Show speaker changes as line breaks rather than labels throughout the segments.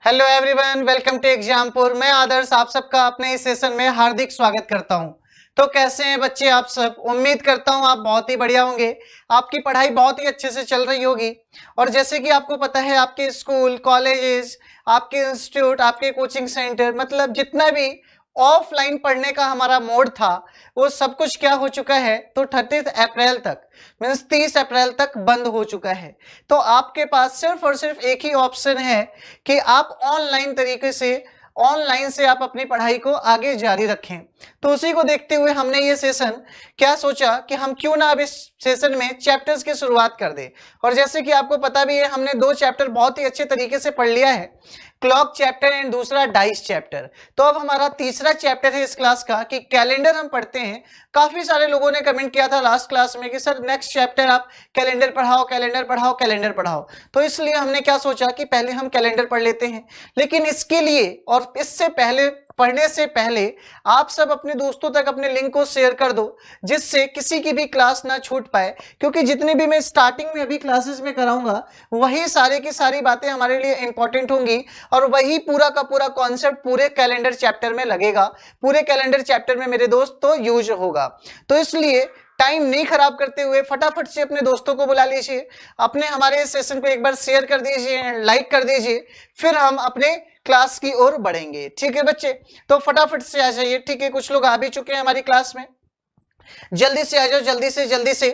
Hello everyone, welcome to Exampur. मैं आदर्श आप सबका अपने इस सेशन में हार्दिक स्वागत करता हूं। तो कैसे हैं बच्चे आप सब? उम्मीद करता हूं आप बहुत ही बढ़िया होंगे। आपकी पढ़ाई बहुत ही अच्छे से चल रही होगी। और जैसे कि आपको पता है, आपके स्कूल, कॉलेजेस, आपके इंस्टीट्यूट, आपके कोचिंग सेंटर, मतलब जितना भी ऑफलाइन पढ़ने का हमारा मोड था, वो सब कुछ क्या हो चुका है, तो 30 अप्रैल तक, मीन्स 30 अप्रैल तक बंद हो चुका है। तो आपके पास सिर्फ और सिर्फ एक ही ऑप्शन है कि आप ऑनलाइन से आप अपनी पढ़ाई को आगे जारी रखें। तो उसी को देखते हुए हमने ये सेशन क्या सोचा कि हम क्यों ना अब इस सेशन में चैप्टर्स की शुरुआत कर दें। और जैसे कि आपको पता भी है, हमने 2 चैप्टर बहुत ही अच्छे तरीके से पढ़ लिया है, क्लॉक चैप्टर एंड दूसरा डाइस चैप्टर। तो अब हमारा तीसरा चैप्टर है इस क्लास का कि कैलेंडर हम पढ़ते हैं। काफी सारे लोगों ने कमेंट किया था लास्ट क्लास में कि सर नेक्स्ट चैप्टर आप कैलेंडर पढ़ाओ, कैलेंडर पढ़ाओ, कैलेंडर पढ़ाओ। तो इसलिए हमने क्या सोचा कि पहले हम कैलेंडर पढ़ लेते हैं। लेकिन इसके लिए और इससे पहले, पढ़ने से पहले, आप सब अपने दोस्तों तक अपने लिंक को शेयर कर दो, जिससे किसी की भी क्लास ना छूट पाए। क्योंकि जितनी भी मैं स्टार्टिंग में अभी क्लासेस में कराऊंगा, वही सारे की सारी बातें हमारे लिए इंपॉर्टेंट होंगी और वही पूरा का पूरा कॉन्सेप्ट पूरे कैलेंडर चैप्टर में लगेगा, पूरे कैलेंडर चैप्टर में मेरे दोस्त तो यूज होगा। तो इसलिए टाइम नहीं खराब करते हुए फटाफट से अपने दोस्तों को बुला लीजिए, अपने हमारे सेशन को एक बार शेयर कर दीजिए, लाइक कर दीजिए, फिर हम अपने क्लास की ओर बढ़ेंगे। ठीक है बच्चे? तो फटाफट से आ जाइए। ठीक है, कुछ लोग आ भी चुके हैं हमारी क्लास में। जल्दी से आ जाओ, जल्दी से,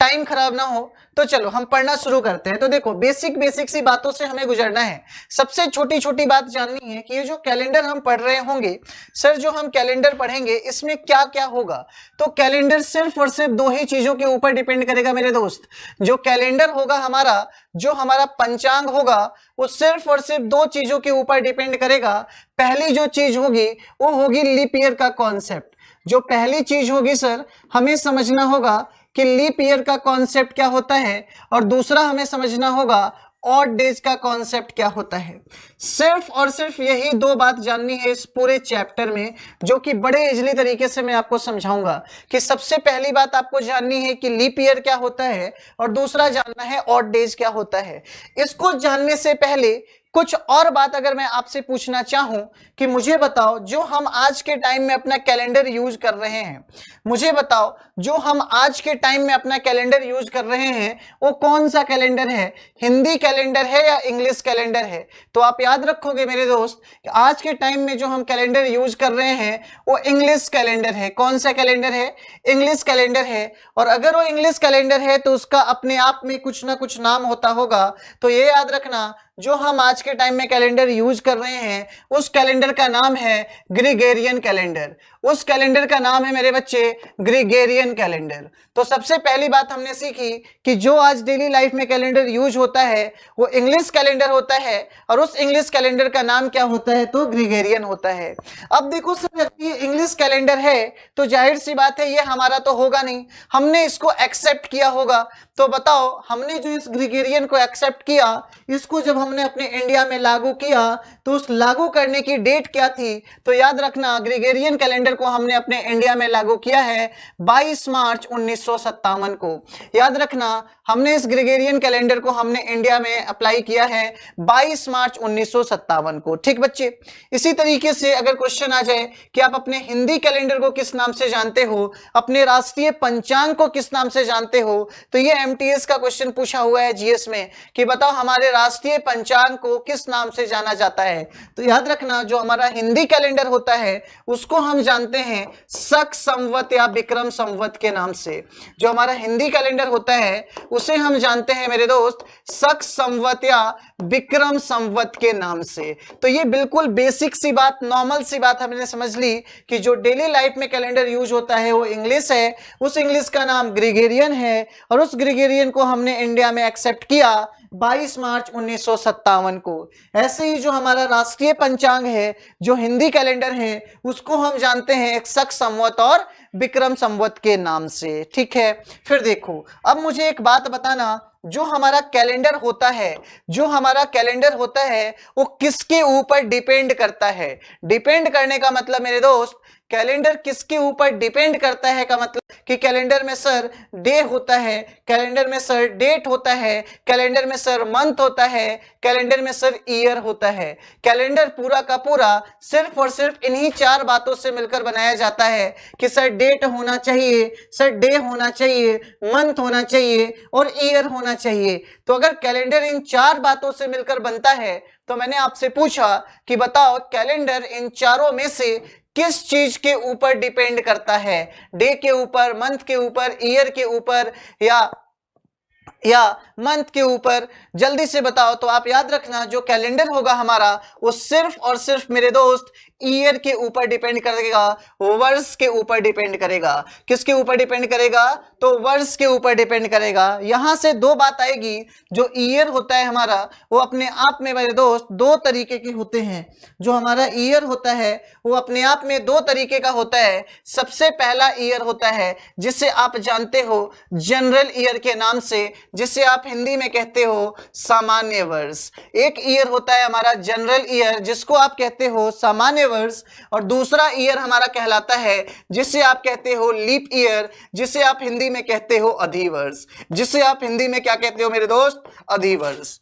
टाइम खराब ना हो। तो चलो हम पढ़ना शुरू करते हैं। तो देखो, बेसिक सी बातों से हमें गुजरना है। सबसे छोटी छोटी बात जाननी है कि ये जो कैलेंडर हम पढ़ रहे होंगे, सर जो हम कैलेंडर पढ़ेंगे इसमें क्या क्या होगा। तो कैलेंडर सिर्फ और सिर्फ 2 ही चीजों के ऊपर डिपेंड करेगा मेरे दोस्त। जो कैलेंडर होगा हमारा, जो हमारा पंचांग होगा, वो सिर्फ और सिर्फ 2 चीजों के ऊपर डिपेंड करेगा। पहली जो चीज होगी वो होगी लीप ईयर का कॉन्सेप्ट। जो पहली चीज होगी सर, हमें समझना होगा कि लीप ईयर का कॉन्सेप्ट क्या होता है, और दूसरा हमें समझना होगा ऑड डेज का कॉन्सेप्ट क्या होता है। सिर्फ और सिर्फ यही 2 बात जाननी है इस पूरे चैप्टर में, जो कि बड़े इजली तरीके से मैं आपको समझाऊंगा। कि सबसे पहली बात आपको जाननी है कि लीप ईयर क्या होता है, और दूसरा जानना है ऑड डेज क्या होता है। इसको जानने से पहले कुछ और बात अगर मैं आपसे पूछना चाहूं कि मुझे बताओ, जो हम आज के टाइम में अपना कैलेंडर यूज कर रहे हैं, मुझे बताओ जो हम आज के टाइम में अपना कैलेंडर यूज कर रहे हैं, वो कौन सा कैलेंडर है? हिंदी कैलेंडर है या इंग्लिश कैलेंडर है? तो आप याद रखोगे मेरे दोस्त कि आज के टाइम में जो हम कैलेंडर यूज कर रहे हैं वो इंग्लिश कैलेंडर है। कौन सा कैलेंडर है? इंग्लिश कैलेंडर है। और अगर वो इंग्लिश कैलेंडर है तो उसका अपने आप में कुछ ना कुछ नाम होता होगा। तो ये याद रखना, जो हम आज के टाइम में कैलेंडर यूज कर रहे हैं उस कैलेंडर का नाम है ग्रिगोरियन कैलेंडर। उस कैलेंडर का नाम है मेरे बच्चे ग्रिगोरियन कैलेंडर। तो सबसे पहली बात हमने सीखी कि जो आज डेली लाइफ में कैलेंडर यूज होता है वो इंग्लिश कैलेंडर होता है, और उस इंग्लिश कैलेंडर का नाम क्या होता है? तो ग्रिगोरियन होता है। अब देखो सर, ये इंग्लिश कैलेंडर है तो जाहिर सी बात है ये हमारा तो होगा नहीं, हमने इसको एक्सेप्ट किया होगा। तो बताओ, हमने जो इस ग्रिगोरियन को एक्सेप्ट किया, इसको जब हमने अपने इंडिया में लागू किया, तो उस लागू करने की डेट क्या थी? तो याद रखना, ग्रिगोरियन कैलेंडर को हमने अपने इंडिया में लागू किया है 22 मार्च 1957 को। याद रखना, हमने इस ग्रिगोरियन कैलेंडर को हमने इंडिया में अप्लाई किया है 22 मार्च 1957 को। ठीक बच्चे? इसी तरीके से अगर क्वेश्चन आ जाए कि आप अपने हिंदी कैलेंडर को किस नाम से जानते हो, अपने राष्ट्रीय पंचांग को किस नाम से जानते हो, तो ये एमटीएस का क्वेश्चन पूछा हुआ है जीएस में कि बताओ हमारे राष्ट्रीय पंचांग को किस नाम से जाना जाता है। तो याद रखना, जो हमारा हिंदी कैलेंडर होता है उसको हम जानते हैं शक संवत या विक्रम संवत के नाम से। जो हमारा हिंदी कैलेंडर होता है उसे हम जानते हैं मेरे दोस्त शक संवत या विक्रम संवत के नाम से। तो ये बिल्कुल बेसिक सी बात, नॉर्मल सी बात हमने समझ ली कि जो डेली लाइफ में कैलेंडर यूज होता है वो इंग्लिश है, उस इंग्लिश का नाम ग्रिगोरियन है, और उस ग्रिगोरियन को हमने इंडिया में एक्सेप्ट किया 22 मार्च 1957 को। ऐसे ही जो हमारा राष्ट्रीय पंचांग है, जो हिंदी कैलेंडर है, उसको हम जानते हैं एक शक संवत और विक्रम संवत के नाम से। ठीक है? फिर देखो, अब मुझे एक बात बताना, जो हमारा कैलेंडर होता है, जो हमारा कैलेंडर होता है वो किसके ऊपर डिपेंड करता है? डिपेंड करने का मतलब मेरे दोस्त कैलेंडर किसके ऊपर डिपेंड करता है का मतलब कि कैलेंडर में सर डे होता है, कैलेंडर में सर डेट होता है, कैलेंडर में सर मंथ होता है, कैलेंडर में सर ईयर होता है। कैलेंडर पूरा का पूरा सिर्फ और सिर्फ इन्हीं चार बातों से मिलकर बनाया जाता है कि सर डेट होना चाहिए, सर डे होना चाहिए, मंथ होना चाहिए और ईयर होना चाहिए। तो अगर कैलेंडर इन चार बातों से मिलकर बनता है तो मैंने आपसे पूछा कि बताओ कैलेंडर इन चारों में से किस चीज के ऊपर डिपेंड करता है, डे के ऊपर, मंथ के ऊपर, ईयर के ऊपर या मंथ के ऊपर? जल्दी से बताओ। तो आप याद रखना जो कैलेंडर होगा हमारा वो सिर्फ और सिर्फ मेरे दोस्त ईयर के ऊपर डिपेंड करेगा, वर्ष के ऊपर डिपेंड करेगा। किसके ऊपर डिपेंड करेगा? तो वर्ष के ऊपर डिपेंड करेगा। यहां से दो बात आएगी, जो ईयर होता है हमारा वो अपने आप में मेरे दोस्त दो तरीके के होते हैं। जो हमारा ईयर होता है वो अपने आप में दो तरीके का होता है। सबसे पहला ईयर होता है जिसे आप जानते हो जनरल ईयर के नाम से, जिसे आप हिंदी में कहते हो सामान्य वर्ष। एक ईयर होता है हमारा जनरल ईयर जिसको आप कहते हो सामान्य वर्ष, और दूसरा ईयर हमारा कहलाता है जिसे आप कहते हो लीप ईयर, जिसे आप हिंदी में कहते हो अधिवर्ष। जिसे आप हिंदी में क्या कहते हो मेरे दोस्त? अधिवर्ष।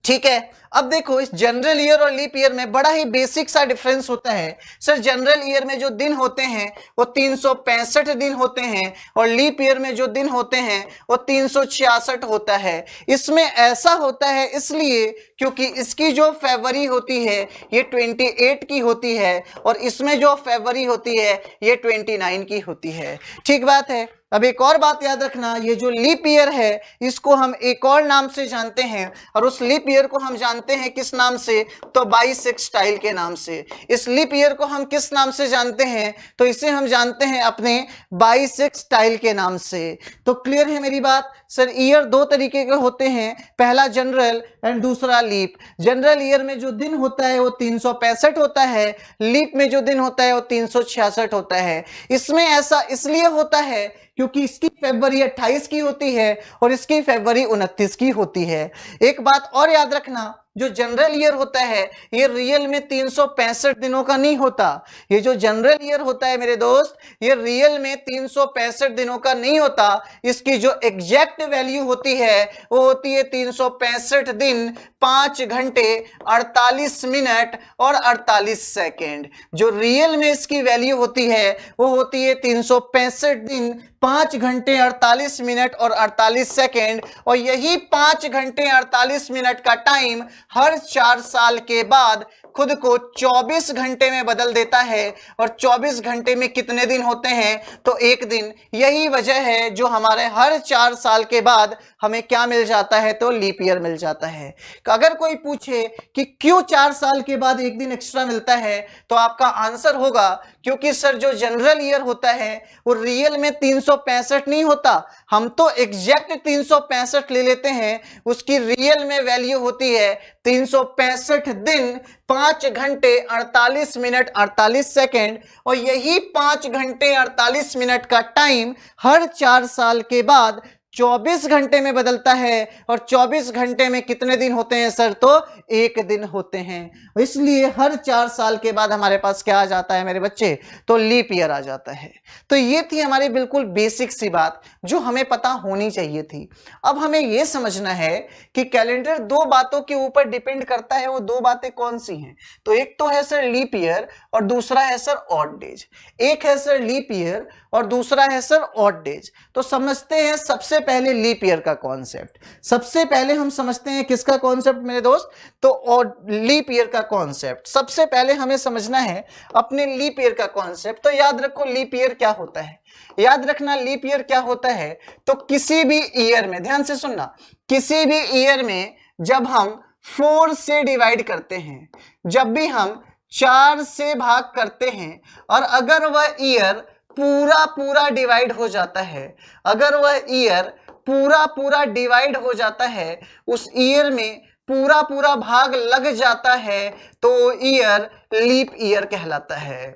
ठीक है, अब देखो इस जनरल ईयर और लीप ईयर में बड़ा ही बेसिक सा डिफरेंस होता है। सर जनरल ईयर में जो दिन होते हैं वो 365 दिन होते हैं और लीप ईयर में जो दिन होते हैं वो 366 होता है। इसमें ऐसा होता है इसलिए क्योंकि इसकी जो फरवरी होती है ये 28 की होती है और इसमें जो फरवरी होती है ये 29 की होती है। ठीक बात है। अब एक और बात याद रखना, ये जो लीप ईयर है इसको हम एक और नाम से जानते हैं और उस लीप ईयर को हम जानते हैं किस नाम से? तो बाइसेक्सटाइल के नाम से। इस लीप ईयर को हम किस नाम से जानते हैं? तो इसे हम जानते हैं अपने बाइसेक्सटाइल के नाम से। तो क्लियर है मेरी बात? सर ईयर दो तरीके के होते हैं, पहला जनरल एंड दूसरा लीप। जनरल ईयर में जो दिन होता है वो 365 होता है, लीप में जो दिन होता है वो 366 होता है। इसमें ऐसा इसलिए होता है क्योंकि इसकी फरवरी 28 की होती है और इसकी फरवरी 29 की होती है। एक बात और याद रखना, जो जनरल ईयर होता है ये रियल में 365 दिनों का नहीं होता। ये जो जनरल ईयर होता है मेरे दोस्त ये रियल में 365 दिनों का नहीं होता। इसकी जो एग्जैक्ट वैल्यू होती है वो होती है 365 दिन 5 घंटे 48 मिनट और 48 सेकेंड। जो रियल में इसकी वैल्यू होती है वो होती है 365 दिन 5 घंटे 48 मिनट और 48 सेकेंड। और यही 5 घंटे 48 मिनट का टाइम हर 4 साल के बाद खुद को 24 घंटे में बदल देता है। और 24 घंटे में कितने दिन होते हैं? तो एक दिन। यही वजह है जो हमारे हर 4 साल के बाद हमें क्या मिल जाता है? तो लीप ईयर मिल जाता है। अगर कोई पूछे कि क्यों 4 साल के बाद एक दिन एक्स्ट्रा मिलता है तो आपका आंसर होगा क्योंकि सर जो जनरल ईयर होता है वो रियल में 365 नहीं होता। हम तो एग्जैक्ट 365 ले लेते हैं, उसकी रियल में वैल्यू होती है 365 दिन 5 घंटे 48 मिनट 48 सेकेंड। और यही 5 घंटे 48 मिनट का टाइम हर 4 साल के बाद 24 घंटे में बदलता है। और 24 घंटे में कितने दिन होते हैं सर? तो एक दिन होते हैं। इसलिए हर 4 साल के बाद हमारे पास क्या आ जाता है मेरे बच्चे? तो लीप ईयर आ जाता है। तो ये थी हमारी बिल्कुल बेसिक सी बात जो हमें पता होनी चाहिए थी। अब हमें यह समझना है कि कैलेंडर दो बातों के ऊपर डिपेंड करता है। वो दो बातें कौन सी हैं? तो एक तो है सर लीप ईयर और दूसरा है सर ऑड डेज। एक है सर लीप ईयर और दूसरा है सर ऑड डेज। तो समझते हैं सबसे पहले लीप ईयर का कॉन्सेप्ट। सबसे पहले हम समझते हैं किसका कॉन्सेप्ट मेरे दोस्त? तो लीप ईयर का कॉन्सेप्ट। सबसे पहले हमें समझना है अपने लीप ईयर का कॉन्सेप्ट। तो याद रखो लीप ईयर क्या होता है। याद रखना लीप ईयर क्या होता है। तो किसी भी ईयर में, ध्यान से सुनना, किसी भी ईयर में जब हम 4 से डिवाइड करते हैं, जब भी हम 4 से भाग करते हैं और अगर वह ईयर पूरा डिवाइड हो जाता है, अगर वह ईयर पूरा डिवाइड हो जाता है, उस ईयर में पूरा भाग लग जाता है तो ईयर लीप ईयर कहलाता है।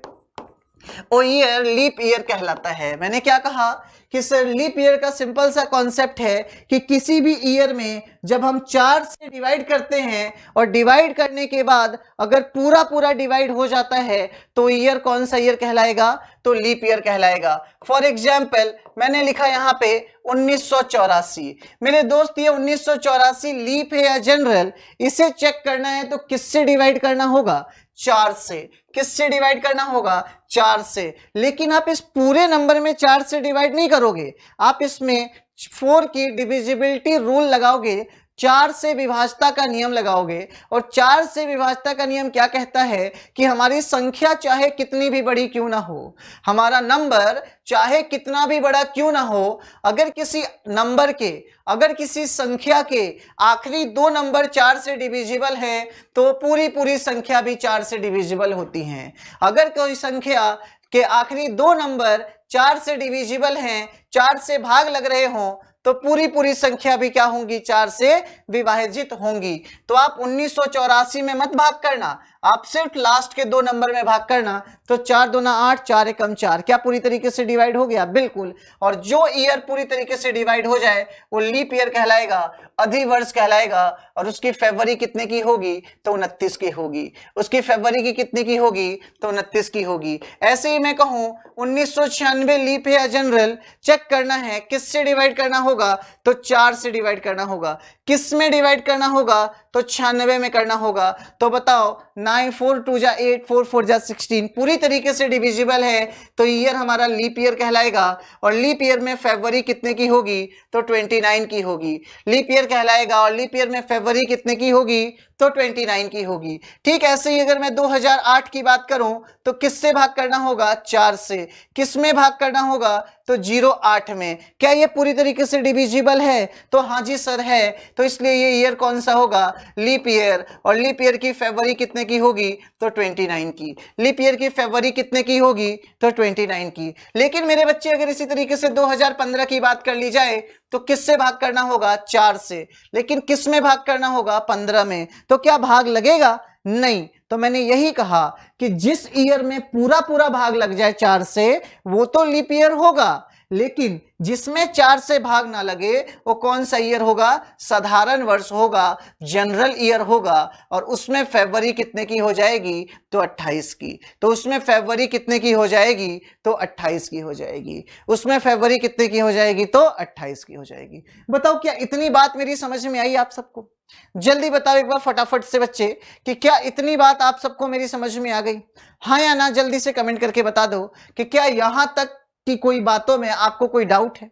वो ईयर लीप ईयर कहलाता है। मैंने क्या कहा कि सर लीप ईयर का सिंपल सा कॉन्सेप्ट है कि किसी भी ईयर में जब हम 4 से डिवाइड करते हैं और डिवाइड करने के बाद अगर पूरा पूरा डिवाइड हो जाता है तो ईयर कौन सा ईयर कहलाएगा, तो लीप ईयर कहलाएगा। फॉर एग्जाम्पल मैंने लिखा यहाँ पे 1984। मेरे दोस्त ये 1984 लीप है या जनरल, इसे चेक करना है तो किससे डिवाइड करना होगा, 4 से। किससे डिवाइड करना होगा, 4 से। लेकिन आप इस पूरे नंबर में 4 से डिवाइड नहीं करोगे, आप इसमें 4 की डिविजिबिलिटी रूल लगाओगे, 4 से विभाज्यता का नियम लगाओगे। और 4 से विभाज्यता का नियम क्या कहता है कि हमारी संख्या चाहे कितनी भी बड़ी क्यों ना हो, हमारा नंबर चाहे कितना भी बड़ा क्यों ना हो, अगर किसी नंबर के, अगर किसी संख्या के आखिरी 2 नंबर 4 से डिविजिबल है तो पूरी संख्या भी 4 से डिविजिबल होती हैं। अगर कोई संख्या के आखिरी 2 नंबर 4 से डिविजिबल हैं, 4 से भाग लग रहे हों, तो पूरी संख्या भी क्या होंगी, 4 से विभाजित होंगी। तो आप 1984 में मत भाग करना, आप सिर्फ लास्ट के 2 नंबर में भाग करना। तो 4 दूना 8, 4 एकम 4, क्या पूरी तरीके से डिवाइड हो गया, बिल्कुल। और जो ईयर पूरी तरीके से डिवाइड हो जाए वो लीप ईयर कहलाएगा, अधिवर्ष कहलाएगा। और उसकी फरवरी कितने की होगी, तो 29 की होगी। उसकी फरवरी की कितने की होगी, तो 29 की होगी। ऐसे ही मैं कहूं 1996 लीप है या जनरल, चेक करना है किससे डिवाइड करना होगा, तो 4 से डिवाइड करना होगा। किस में डिवाइड करना होगा, तो 96 में करना होगा। तो बताओ 9 4 2 जा 8, 4 4 जा 16, पूरी तरीके से डिविजिबल है तो ईयर हमारा लीप ईयर कहलाएगा। और लीप ईयर में फरवरी कितने की होगी, तो 29 की होगी। लीप ईयर कहलाएगा और लीप ईयर में फरवरी कितने की होगी, तो 29 की होगी। ठीक ऐसे ही अगर मैं 2008 की बात करूं तो किससे भाग करना होगा, 4 से। किस में भाग करना होगा, तो 08 में। क्या ये पूरी तरीके से डिविजिबल है, तो हाँ जी सर है। तो इसलिए ये ईयर कौन सा होगा, लीप ईयर। और लीप ईयर की फरवरी कितने की होगी, तो 29 की। लीप ईयर की फरवरी कितने की होगी, तो 29 की। लेकिन मेरे बच्चे अगर इसी तरीके से 2015 की बात कर ली जाए तो किससे भाग करना होगा, 4 से। लेकिन किस में भाग करना होगा, 15 में। तो क्या भाग लगेगा, नहीं। तो मैंने यही कहा कि जिस ईयर में पूरा भाग लग जाए 4 से वो तो लीप ईयर होगा, लेकिन जिसमें 4 से भाग ना लगे वो कौन सा ईयर होगा, साधारण वर्ष होगा, जनरल ईयर होगा। और उसमें फरवरी कितने की हो जाएगी, तो 28 की। तो उसमें फरवरी कितने की हो जाएगी, तो 28 की हो जाएगी। उसमें फरवरी कितने की हो जाएगी, तो 28 की हो जाएगी। बताओ क्या इतनी बात मेरी समझ में आई आप सबको? जल्दी बताओ एक बार फटाफट से बच्चे कि क्या इतनी बात आप सबको मेरी समझ में आ गई, हाँ या ना? जल्दी से कमेंट करके बता दो कि क्या यहां तक की कोई बातों में आपको कोई डाउट है,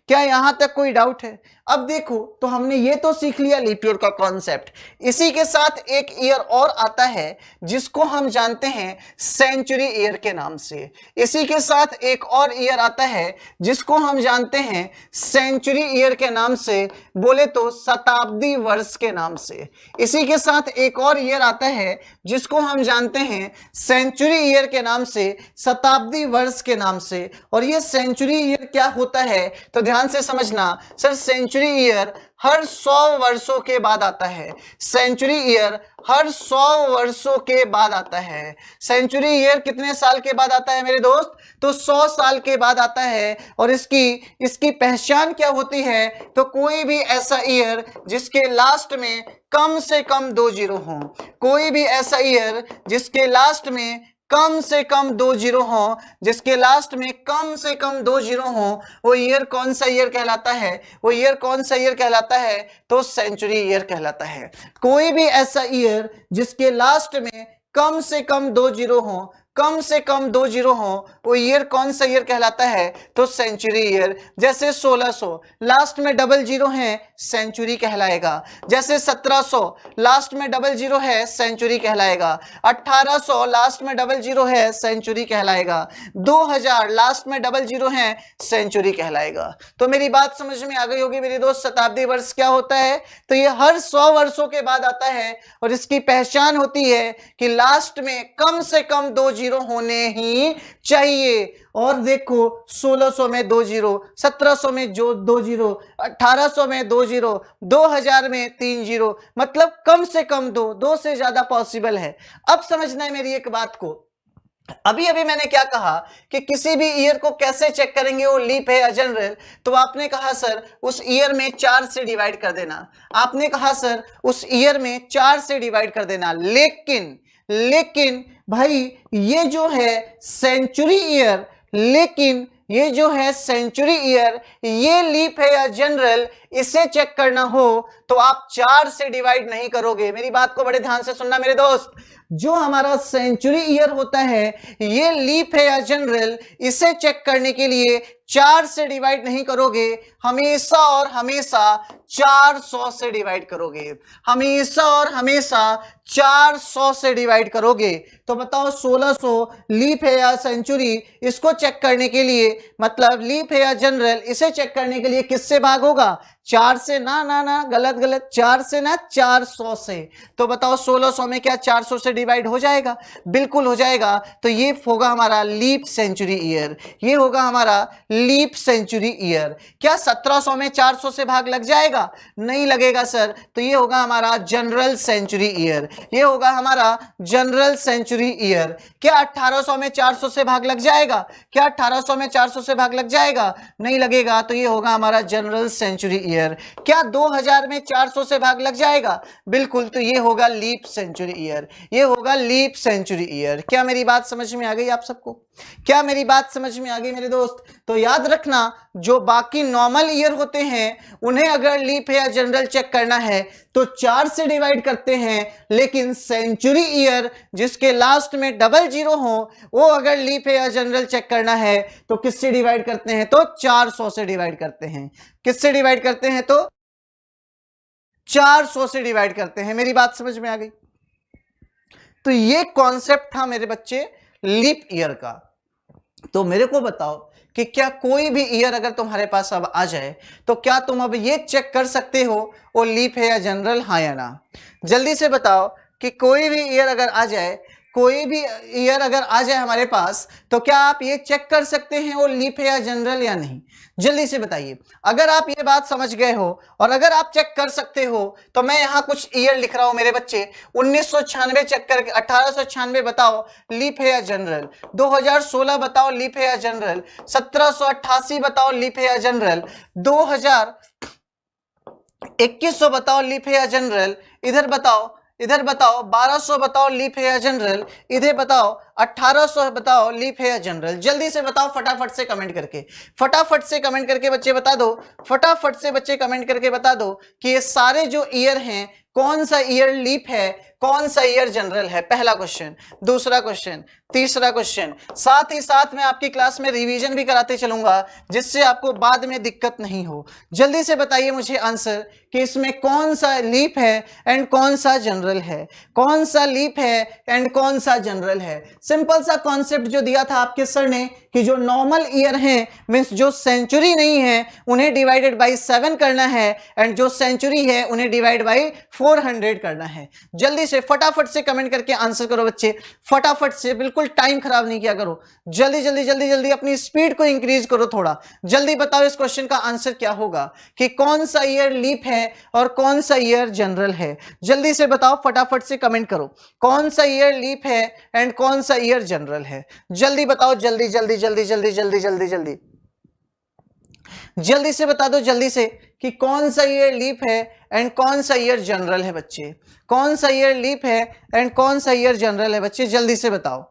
क्या यहां तक कोई डाउट है? अब देखो तो हमने ये तो सीख लिया लीप ईयर का कॉन्सेप्ट। इसी के साथ एक ईयर और आता है जिसको हम जानते हैं सेंचुरी ईयर के नाम से। इसी के साथ एक और ईयर आता है जिसको हम जानते हैं सेंचुरी ईयर के नाम से, बोले तो शताब्दी वर्ष के नाम से। इसी के साथ एक और ईयर आता है जिसको हम जानते हैं सेंचुरी ईयर के नाम से, शताब्दी वर्ष के नाम से। और ये सेंचुरी ईयर क्या होता है, तो ध्यान से समझना सर, सेंचुरी ईयर हर 100 वर्षों के बाद आता है। सेंचुरी ईयर हर 100 वर्षों के बाद आता है। सेंचुरी ईयर कितने साल के बाद आता है मेरे दोस्त, तो 100 साल के बाद आता है। और इसकी पहचान क्या होती है, तो कोई भी ऐसा ईयर जिसके लास्ट में कम से कम 2 जीरो हों, कोई भी ऐसा ईयर जिसके लास्ट में कम से कम 2 जीरो हो, जिसके लास्ट में कम से कम 2 जीरो हो, वो ईयर कौन सा ईयर कहलाता है, वो ईयर कौन सा ईयर कहलाता है, तो सेंचुरी ईयर कहलाता है। कोई भी ऐसा ईयर जिसके लास्ट में कम से कम 2 जीरो हो, कम से कम 2 जीरो हो, वो ईयर कौन सा ईयर कहलाता है, तो सेंचुरी ईयर। जैसे 1600 लास्ट में डबल जीरो है, सेंचुरी कहलाएगा। जैसे 1700 लास्ट में डबल जीरो है, सेंचुरी कहलाएगा। 1800 लास्ट में डबल जीरो है, सेंचुरी कहलाएगा। 2000 लास्ट में डबल जीरो है, सेंचुरी कहलाएगा। तो मेरी बात समझ में आ गई होगी मेरे दोस्त, शताब्दी वर्ष क्या होता है, तो ये हर 100 वर्षों के बाद आता है। और इसकी पहचान होती है कि लास्ट में कम से कम 2 जीरो होने ही चाहिए। और देखो 1600 में 2 जीरो, 1700 में जो 2 जीरो, 1800 में 2 जीरो, 2000 में 3 जीरो, मतलब कम से कम 2 से ज्यादा पॉसिबल है। अब समझना है मेरी एक बात को, अभी अभी मैंने क्या कहा कि किसी भी ईयर को कैसे चेक करेंगे, वो लीप है या जनरल। तो आपने कहा सर उस ईयर में 4 से डिवाइड कर देना, आपने कहा सर उस ईयर में 4 से डिवाइड कर देना। लेकिन भाई ये जो है सेंचुरी ईयर, लेकिन ये जो है सेंचुरी ईयर, ये लीप है या जनरल, इसे चेक करना हो तो आप 4 से डिवाइड नहीं करोगे। मेरी बात को बड़े ध्यान से सुनना मेरे दोस्त, जो हमारा सेंचुरी ईयर होता है, ये लीप है या जनरल, इसे चेक करने के लिए 4 से डिवाइड नहीं करोगे, हमेशा और हमेशा 400 से डिवाइड करोगे, हमेशा और हमेशा 400 से डिवाइड करोगे। तो बताओ 1600 लीप है या सेंचुरी, इसको चेक करने के लिए, मतलब लीप है या जनरल, इसे चेक करने के लिए किससे भाग होगा? 4 से ना ना ना, गलत, 4 से ना, 400 से। तो बताओ 1600 में क्या 400 से डिवाइड हो जाएगा? बिल्कुल हो जाएगा। तो ये होगा हमारा लीप सेंचुरी ईयर, ये होगा हमारा लीप सेंचुरी ईयर। क्या 1700 में 400 से भाग लग जाएगा? नहीं लगेगा सर। तो ये होगा हमारा जनरल सेंचुरी ईयर, ये होगा हमारा जनरल सेंचुरी ईयर। क्या 1800 में 400 से भाग लग जाएगा? क्या 1800 में 400 से भाग लग जाएगा? नहीं लगेगा। तो ये होगा हमारा जनरल सेंचुरी ईयर। क्या 2000 में 400 से भाग लग जाएगा? बिल्कुल। तो ये होगा लीप सेंचुरी ईयर, ये होगा लीप सेंचुरी ईयर। क्या मेरी बात समझ में आ गई आप सबको? क्या मेरी बात समझ में आ गई मेरे दोस्त? तो याद रखना, जो बाकी नॉर्मल ईयर होते हैं उन्हें अगर लीप है या जनरल चेक करना है तो 4 से डिवाइड करते हैं, लेकिन सेंचुरी ईयर जिसके लास्ट में डबल जीरो हो, वो अगर लीप है या जनरल चेक करना है तो किससे डिवाइड करते हैं? तो 400 से डिवाइड करते हैं। किससे डिवाइड करते हैं? तो 400 से डिवाइड करते हैं। मेरी बात समझ में आ गई? तो ये कॉन्सेप्ट था मेरे बच्चे लीप ईयर का। तो मेरे को बताओ कि क्या कोई भी ईयर अगर तुम्हारे पास अब आ जाए तो क्या तुम अब ये चेक कर सकते हो वो लीप है या जनरल, हाँ या ना? जल्दी से बताओ कि कोई भी ईयर अगर आ जाए, कोई भी ईयर अगर आ जाए हमारे पास, तो क्या आप ये चेक कर सकते हैं वो लीप है या जनरल या नहीं? जल्दी से बताइए। अगर आप ये बात समझ गए हो और अगर आप चेक कर सकते हो तो मैं यहाँ कुछ ईयर लिख रहा हूं मेरे बच्चे। 1996 चेक करके, 1896 बताओ लीप है या जनरल, 2016 बताओ लीप है या जनरल, 1788 बताओ लीप है या जनरल, 2100 बताओ लीप है या जनरल, इधर बताओ 1200 बताओ लीप है या जनरल, इधर बताओ 1800 बताओ लीप है या जनरल। जल्दी से बताओ फटाफट से कमेंट करके, फटाफट से कमेंट करके बच्चे बता दो, फटाफट से बच्चे कमेंट करके बता दो कि ये सारे जो ईयर हैं कौन सा ईयर लीप है, कौन सा ईयर जनरल है। पहला क्वेश्चन, दूसरा क्वेश्चन, तीसरा क्वेश्चन। साथ ही साथ मैं आपकी क्लास में रिवीजन भी कराते चलूंगा जिससे आपको बाद में दिक्कत नहीं हो। जल्दी से बताइए मुझे आंसर कि इसमें कौन सा लीप है एंड कौन सा जनरल है, कौन सा लीप है एंड कौन सा जनरल है। सिंपल सा कॉन्सेप्ट जो दिया था आपके सर ने कि जो नॉर्मल ईयर हैं मींस जो सेंचुरी नहीं है उन्हें डिवाइडेड बाय 7 करना है एंड जो सेंचुरी है उन्हें डिवाइड बाय 400 करना है। जल्दी से फटाफट से कमेंट करके आंसर करो बच्चे, फटाफट से, बिल्कुल टाइम खराब नहीं किया करो। जल्दी जल्दी जल्दी जल्दी अपनी स्पीड को इंक्रीज करो थोड़ा। जल्दी बताओ इस क्वेश्चन का आंसर क्या होगा कि कौन सा ईयर लीप है और कौन सा ईयर जनरल है। जल्दी से बताओ, फटाफट से कमेंट करो कौन सा ईयर लीप है एंड कौन सा ईयर जनरल है। जल्दी बताओ, जल्दी जल्दी जल्दी जल्दी जल्दी जल्दी जल्दी जल्दी से बता दो, जल्दी से कि कौन सा ईयर लीप है एंड कौन सा ईयर जनरल है बच्चे। कौन सा ईयर लीप है एंड कौन सा ईयर जनरल है बच्चे, जल्दी से बताओ।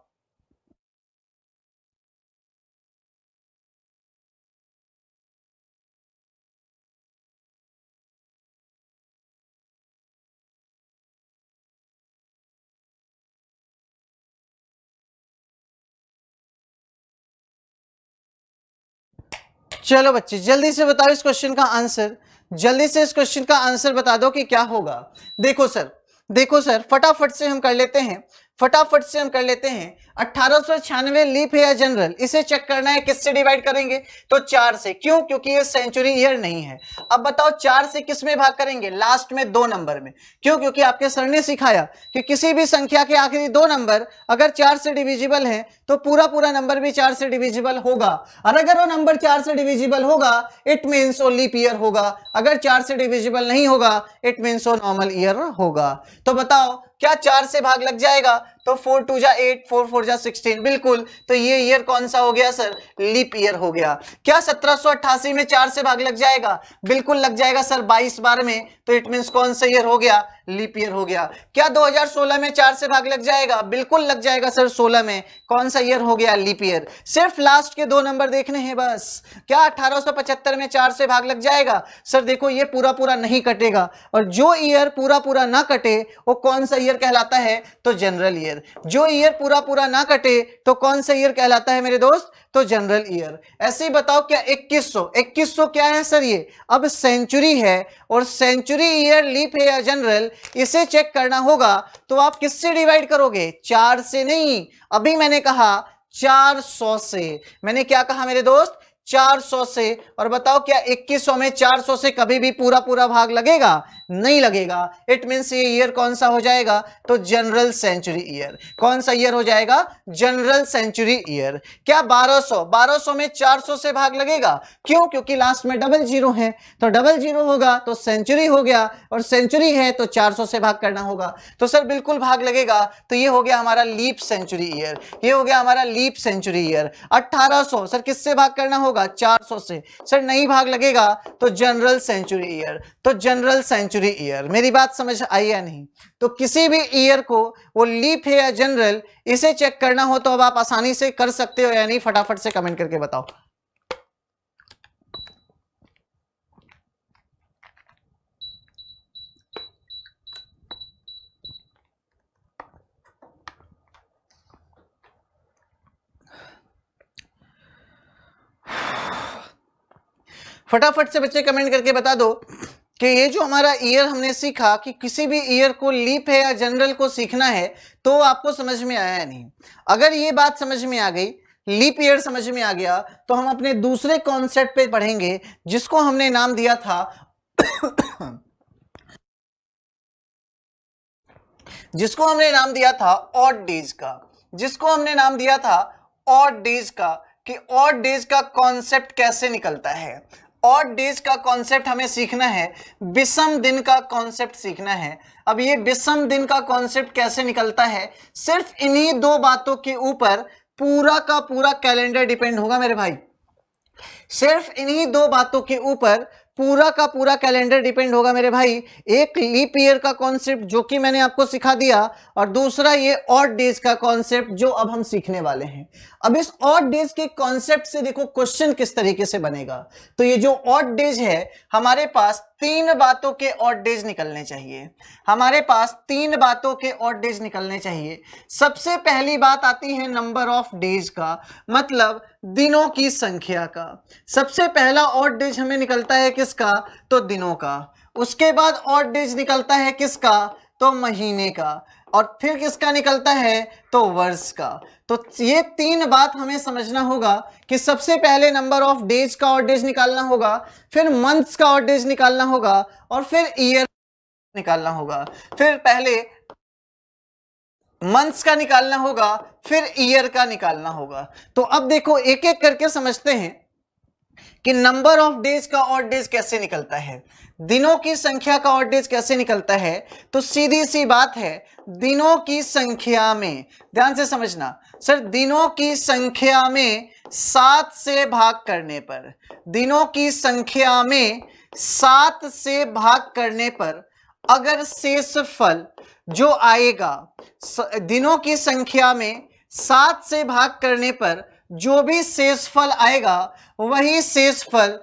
चलो बच्चे जल्दी से बताओ इस क्वेश्चन का आंसर, जल्दी से इस क्वेश्चन का आंसर बता दो कि क्या होगा। देखो सर, देखो सर, फटाफट से हम कर लेते हैं, फटाफट से हम कर लेते हैं। 1896 लीप है या जनरल, इसे चेक करना है, किससे डिवाइड करेंगे? तो 4 से। क्यों? क्योंकि ये सेंचुरी ईयर नहीं है। अब बताओ 4 से किस में भाग करेंगे? लास्ट में 2 नंबर में। क्यों? क्योंकि आपके सर ने सिखाया कि किसी भी संख्या के आखिरी 2 नंबर अगर 4 से डिविजिबल है तो पूरा पूरा नंबर भी 4 से डिविजिबल होगा, और अगर वो नंबर 4 से डिविजिबल होगा इट मीन्स वो लीप ईयर होगा, अगर 4 से डिविजिबल नहीं होगा इट मीन्स वो नॉर्मल ईयर होगा। तो बताओ क्या 4 से भाग लग जाएगा? तो 4 2 जा 8, 4 4 जा 16, बिल्कुल। तो ये ईयर कौन सा हो गया सर? लीप ईयर हो गया। क्या 1788 में 4 से भाग लग जाएगा? बिल्कुल लग जाएगा सर 22 बार में, तो इट मींस कौन सा ईयर हो गया? लीप ईयर हो गया। क्या 2016 में 4 से भाग लग जाएगा? बिल्कुल लग जाएगा सर 16 में, कौन सा ईयर हो गया? Leap year. सिर्फ लास्ट के 2 नंबर देखने हैं बस। क्या 1875 में 4 से भाग लग जाएगा? सर देखो ये पूरा पूरा नहीं कटेगा, और जो ईयर पूरा पूरा ना कटे वो कौन सा ईयर कहलाता है? तो जनरल ईयर। जो ईयर पूरा पूरा ना कटे तो कौन सा ईयर कहलाता है मेरे दोस्त? तो जनरल ईयर। ऐसे ही बताओ क्या 2100 क्या है सर? ये अब सेंचुरी है, और सेंचुरी ईयर लीप है या जनरल, इसे चेक करना होगा तो आप किससे डिवाइड करोगे? 4 से नहीं, अभी मैंने कहा 400 से। मैंने क्या कहा मेरे दोस्त? 400 से। और बताओ क्या 2100 में 400 से कभी भी पूरा पूरा भाग लगेगा? नहीं लगेगा। इट मींस ये ईयर कौन सा हो जाएगा? तो जनरल सेंचुरी ईयर। कौन सा ईयर हो जाएगा? General century year. क्या 1200 में 400 से भाग लगेगा? क्यों? क्योंकि लास्ट में डबल जीरो है, तो डबल जीरो होगा तो सेंचुरी हो गया, और सेंचुरी है तो 400 से भाग करना होगा, तो सर बिल्कुल भाग लगेगा। तो ये हो गया हमारा लीप सेंचुरी ईयर, ये हो गया हमारा लीप सेंचुरी ईयर। 1800 सर किससे भाग करना होगा? 400 से। सर नहीं भाग लगेगा तो जनरल सेंचुरी ईयर। तो जनरल सेंचुरी ईयर। मेरी बात समझ आई या नहीं? तो किसी भी ईयर को वो लीप है या जनरल, इसे चेक करना हो तो अब आप आसानी से कर सकते हो या नहीं? फटाफट से कमेंट करके बताओ। फटाफट से बच्चे कमेंट करके बता दो कि ये जो हमारा ईयर हमने सीखा, कि किसी भी ईयर को लीप है या जनरल को सीखना है, तो आपको समझ में आया या नहीं? अगर ये बात समझ में आ गई, लीप ईयर समझ में आ गया, तो हम अपने दूसरे कॉन्सेप्ट पे पढ़ेंगे जिसको हमने नाम दिया था जिसको हमने नाम दिया था ऑड डेज का। जिसको हमने नाम दिया था ऑड डेज का, कि ऑड डेज का कॉन्सेप्ट कैसे निकलता है। ऑड डेज का कॉन्सेप्ट हमें सीखना है, विषम दिन का कॉन्सेप्ट सीखना है। अब ये विषम दिन का कॉन्सेप्ट कैसे निकलता है? सिर्फ इन्हीं 2 बातों के ऊपर पूरा का पूरा कैलेंडर डिपेंड होगा मेरे भाई। सिर्फ इन्हीं 2 बातों के ऊपर पूरा का पूरा कैलेंडर डिपेंड होगा मेरे भाई। एक लीप ईयर का कॉन्सेप्ट जो कि मैंने आपको सिखा दिया, और दूसरा ये ऑड डेज का कॉन्सेप्ट जो अब हम सीखने वाले हैं। अब इस ऑड डेज के कॉन्सेप्ट से देखो क्वेश्चन किस तरीके से बनेगा। तो ये जो ऑड डेज है, हमारे पास 3 बातों के ऑड डेज निकलने चाहिए। हमारे पास 3 बातों के ऑड डेज निकलने चाहिए। सबसे पहली बात आती है नंबर ऑफ डेज का, मतलब दिनों की संख्या का। सबसे पहला ऑड डेज हमें निकलता है किसका? तो दिनों का। उसके बाद ऑड डेज निकलता है किसका? तो महीने का। और फिर किसका निकलता है? तो वर्ष का। तो ये 3 बात हमें समझना होगा कि सबसे पहले नंबर ऑफ डेज का ऑड डेज निकालना होगा, फिर मंथ्स का ऑड डेज निकालना होगा, और फिर ईयर निकालना होगा। फिर पहले मंथ्स का निकालना होगा, फिर ईयर का निकालना होगा। तो अब देखो एक एक करके समझते हैं कि नंबर ऑफ डेज का ऑड डेज कैसे निकलता है, दिनों की संख्या का ऑड डेज कैसे निकलता है। तो सीधी सी बात है, दिनों की संख्या में, ध्यान से समझना सर, दिनों की संख्या में 7 से भाग करने पर, दिनों की संख्या में 7 से भाग करने पर अगर शेषफल जो आएगा, दिनों की संख्या में 7 से भाग करने पर जो भी शेषफल आएगा, वही शेषफल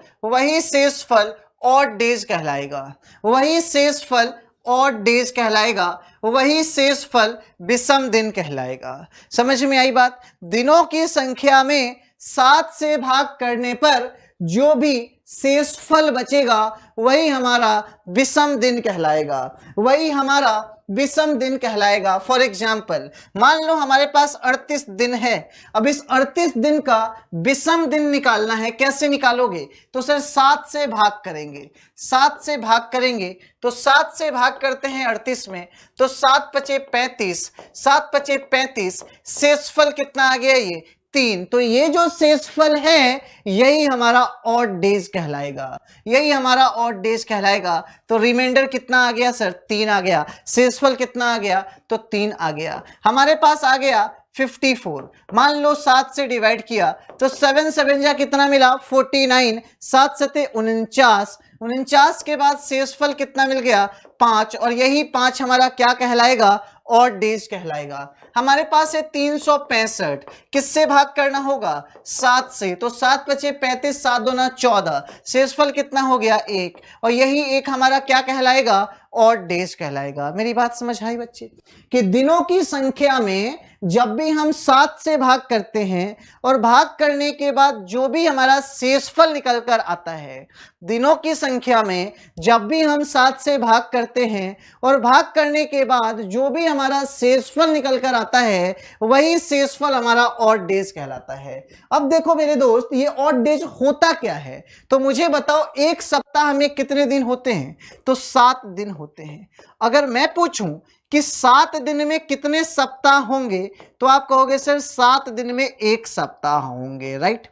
ऑड डेज कहलाएगा। वही शेषफल ऑड डेज कहलाएगा, वही शेषफल विषम दिन कहलाएगा। समझ में आई बात? दिनों की संख्या में 7 से भाग करने पर जो भी शेषफल बचेगा वही हमारा विषम दिन कहलाएगा, वही हमारा विषम दिन कहलाएगा। फॉर एग्जाम्पल मान लो हमारे पास 38 दिन है। अब इस 38 दिन का विषम दिन निकालना है। कैसे निकालोगे? तो सर 7 से भाग करेंगे। 7 से भाग करेंगे तो 7 से भाग करते हैं 38 में, तो 7 पचे 35, 7 पचे 35, शेषफल कितना आ गया? ये 3, तो ये जो शेषफल है यही हमारा ऑड डेज कहलाएगा, यही हमारा ऑड डेज कहलाएगा। तो रिमाइंडर कितना आ गया सर? 3 आ गया। शेषफल कितना आ गया? तो 3 आ गया। हमारे पास आ गया 54। मान लो 7 से डिवाइड किया तो 7 7 जा कितना मिला? 49। 7 7 49। 49 के बाद शेषफल कितना मिल गया? 5, और यही 5 हमारा क्या कहलाएगा? ऑड डेज कहलाएगा। हमारे पास है 365, किससे भाग करना होगा? 7 से। तो 7 बचे 35, 7 दूना 14, शेषफल कितना हो गया? 1, और यही 1 हमारा क्या कहलाएगा? ऑड डेज कहलाएगा। मेरी बात समझ आई बच्चे? कि दिनों की संख्या में जब भी हम 7 से भाग करते हैं और भाग करने के बाद जो भी हमारा शेषफल निकल कर आता है, दिनों की संख्या में जब भी हम 7 से भाग करते हैं और भाग करने के बाद जो भी हमारा शेषफल निकल कर आता है वही शेषफल हमारा ऑड डेज कहलाता है। अब देखो मेरे दोस्त, ये ऑड डेज होता क्या है? तो मुझे बताओ, एक सप्ताह में कितने दिन होते हैं? तो 7 दिन होते हैं। अगर मैं पूछूं कि 7 दिन में कितने सप्ताह होंगे तो आप कहोगे सर 7 दिन में 1 सप्ताह होंगे, राइट।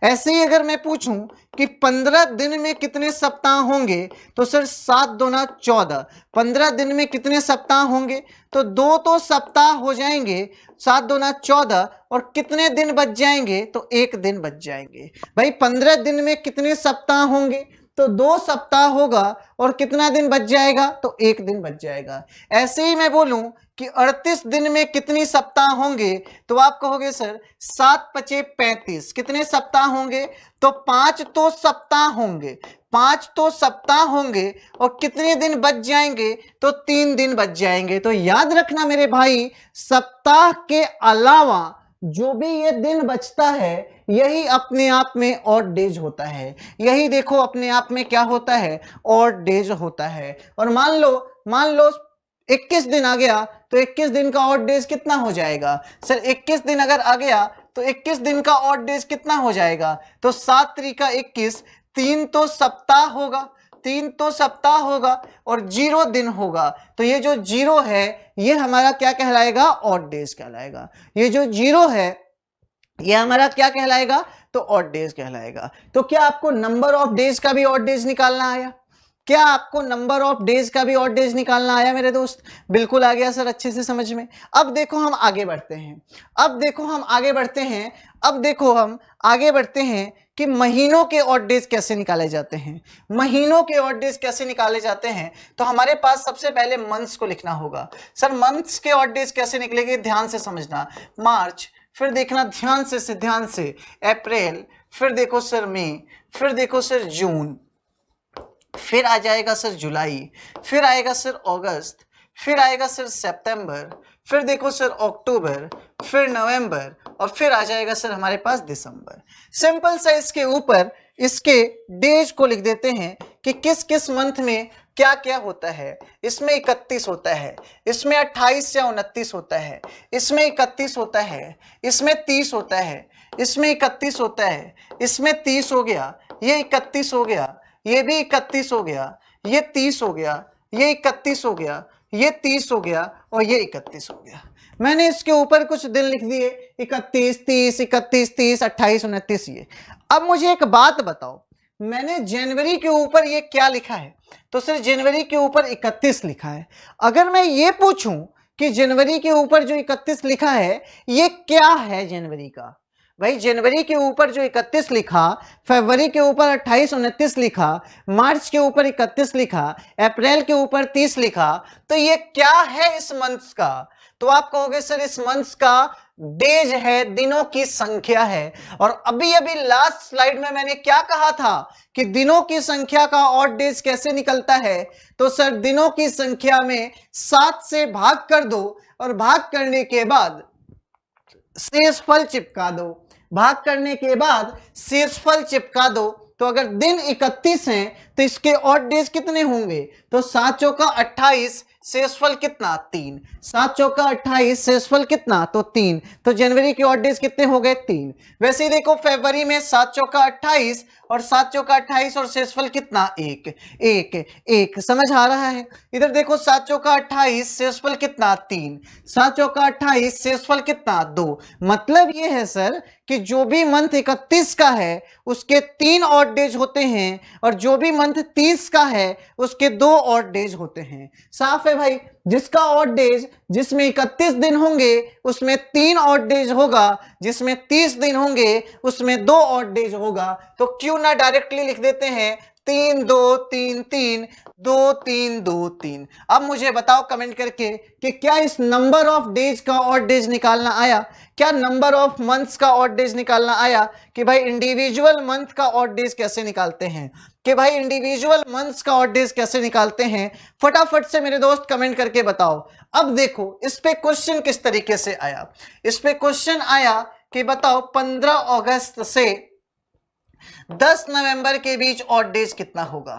ऐसे ही अगर मैं पूछूं कि 15 दिन में कितने सप्ताह होंगे तो सर 7 दूना 14। 15 दिन में कितने सप्ताह होंगे? तो 2 तो सप्ताह हो जाएंगे, 7 दूना 14, और कितने दिन बच जाएंगे? तो 1 दिन बच जाएंगे। भाई 15 दिन में कितने सप्ताह होंगे? तो 2 सप्ताह होगा, और कितना दिन बच जाएगा? तो 1 दिन बच जाएगा। ऐसे ही मैं बोलूं कि 38 दिन में कितनी सप्ताह होंगे तो आप कहोगे सर 7 पचे 35, कितने सप्ताह होंगे? तो 5 तो सप्ताह होंगे, 5 तो सप्ताह होंगे, और कितने दिन बच जाएंगे? तो 3 दिन बच जाएंगे। तो याद रखना मेरे भाई, सप्ताह के अलावा जो भी ये दिन बचता है यही अपने आप में ऑड डेज होता है। यही देखो अपने आप में क्या होता है? ऑड डेज होता है। और मान लो 21 दिन आ गया तो 21 दिन का ऑड डेज कितना हो जाएगा? सर 21 दिन अगर आ गया तो 21 दिन का ऑड डेज कितना हो जाएगा? तो 7 त्रिका 21, 3 तो सप्ताह होगा, 3 तो सप्ताह होगा, और 0 दिन होगा। तो ये जो 0 है ये हमारा क्या कहलाएगा? ऑड डेज कहलाएगा। ये जो 0 है ये हमारा क्या कहलाएगा? तो ऑड डेज कहलाएगा। तो क्या आपको नंबर ऑफ डेज का भी ऑड डेज निकालना आया? क्या आपको नंबर ऑफ डेज का भी ऑड डेज निकालना आया मेरे दोस्त? बिल्कुल आ गया सर, अच्छे से समझ में। अब देखो हम आगे बढ़ते हैं, अब देखो हम आगे बढ़ते हैं कि महीनों के ऑड डेज कैसे निकाले जाते हैं। महीनों के ऑड डेज कैसे निकाले जाते हैं? तो हमारे पास सबसे पहले मंथ्स को लिखना होगा। सर मंथ्स के ऑड डेज कैसे निकलेंगे? ध्यान से समझना। मार्च, फिर देखना ध्यान से अप्रैल, फिर देखो सर मई, फिर देखो सर जून, फिर आ जाएगा सर जुलाई, फिर आएगा सर अगस्त, फिर आएगा सर सितंबर, फिर देखो सर अक्टूबर, फिर नवंबर, और फिर आ जाएगा सर हमारे पास दिसंबर। सिंपल सा इसके ऊपर इसके डेज को लिख देते हैं कि किस किस मंथ में क्या क्या होता है। इसमें 31 होता है, इसमें 28 या 29 होता है, इसमें 31 होता है, इसमें 30 होता है, इसमें 31 होता है, इसमें 30 हो गया, ये 31 हो गया, ये भी 31 हो गया, ये 30 हो गया, ये 31 हो गया, ये 30 हो गया, और ये 31 हो गया। मैंने इसके ऊपर कुछ दिन लिख दिए, 31 30, 31 30, 28 29 ये। अब मुझे एक बात बताओ, मैंने जनवरी के ऊपर ये क्या लिखा है? तो सर जनवरी के ऊपर 31 लिखा है। अगर मैं ये पूछूं कि जनवरी के ऊपर जो 31 लिखा है ये क्या है जनवरी का? भाई जनवरी के ऊपर जो 31 लिखा, फरवरी के ऊपर 28 29 लिखा, मार्च के ऊपर 31 लिखा, अप्रैल के ऊपर 30 लिखा, तो ये क्या है इस मंथ का? तो आप कहोगे सर इस मंथ का डेज है, दिनों की संख्या है। और अभी अभी लास्ट स्लाइड में मैंने क्या कहा था कि दिनों की संख्या का ऑड डेज कैसे निकलता है? तो सर दिनों की संख्या में 7 से भाग कर दो, और भाग करने के बाद शेषफल चिपका दो, भाग करने के बाद शेषफल चिपका दो। तो अगर दिन 31 हैं तो इसके ऑड डेज कितने होंगे? तो 7 चौका 28, शेषफल कितना? 3। 7 चौका 28, शेषफल कितना? तो 3। तो जनवरी के ऑड डेज कितने हो गए? 3। वैसे ही देखो फरवरी में 7 चौका 28 और 7 चौका 28 और शेषफल कितना? 1। समझ आ रहा है? इधर देखो 7 चौका 28, शेषफल कितना? 3। 7 चौका 28, शेषफल कितना? 2। मतलब ये है सर कि जो भी मंथ 31 का है उसके 3 ऑड डेज होते हैं और जो भी मंथ 30 का है उसके 2 ऑड डेज होते हैं। साफ है भाई? जिसका ऑड डेज जिसमें 31 दिन होंगे उसमें 3 ऑड डेज होगा, जिसमें 30 दिन होंगे उसमें 2 ऑड डेज होगा। तो क्यों ना डायरेक्टली लिख देते हैं 3 2 3 3 2 3 2 3। अब मुझे बताओ कमेंट करके कि क्या इस नंबर ऑफ डेज का ऑड डेज निकालना आया? क्या नंबर ऑफ मंथ्स का ऑड डेज निकालना आया? कि भाई इंडिविजुअल मंथ का ऑड डेज कैसे निकालते हैं? कि भाई इंडिविजुअल मंथ्स का ऑड डेज कैसे निकालते हैं? फटाफट से मेरे दोस्त कमेंट करके बताओ। अब देखो इस पे क्वेश्चन किस तरीके से आया। इस पे क्वेश्चन आया कि बताओ 15 अगस्त से 10 नवंबर के बीच ऑड डेज कितना होगा?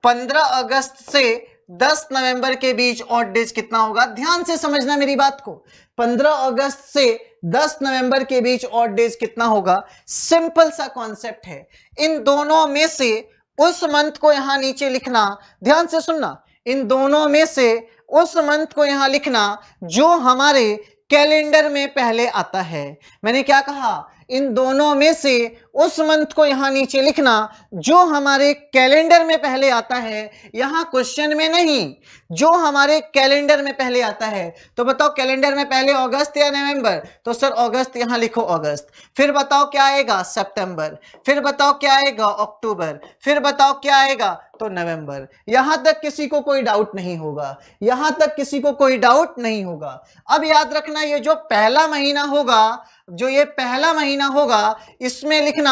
15 अगस्त से 10 नवंबर के बीच ऑड डेज कितना होगा? ध्यान से समझना मेरी बात को। 15 अगस्त से 10 नवंबर के बीच ऑड डेज कितना होगा? सिंपल सा कॉन्सेप्ट है। इन दोनों में से उस मंथ को यहां नीचे लिखना, ध्यान से सुनना, इन दोनों में से उस मंथ को यहां लिखना जो हमारे कैलेंडर में पहले आता है। मैंने क्या कहा? इन दोनों में से उस मंथ को यहां नीचे लिखना जो हमारे कैलेंडर में पहले आता है, यहां क्वेश्चन में नहीं, जो हमारे कैलेंडर में पहले आता है। तो बताओ कैलेंडर में पहले अगस्त या नवंबर? तो सर अगस्त, यहां लिखो अगस्त। फिर बताओ क्या आएगा? सितंबर। फिर बताओ क्या आएगा? अक्टूबर। फिर बताओ क्या आएगा? तो नवंबर। यहां तक किसी को कोई डाउट नहीं होगा, यहां तक किसी को कोई डाउट नहीं होगा। अब याद रखना ये जो पहला महीना होगा, जो ये पहला महीना होगा, इसमें लिखना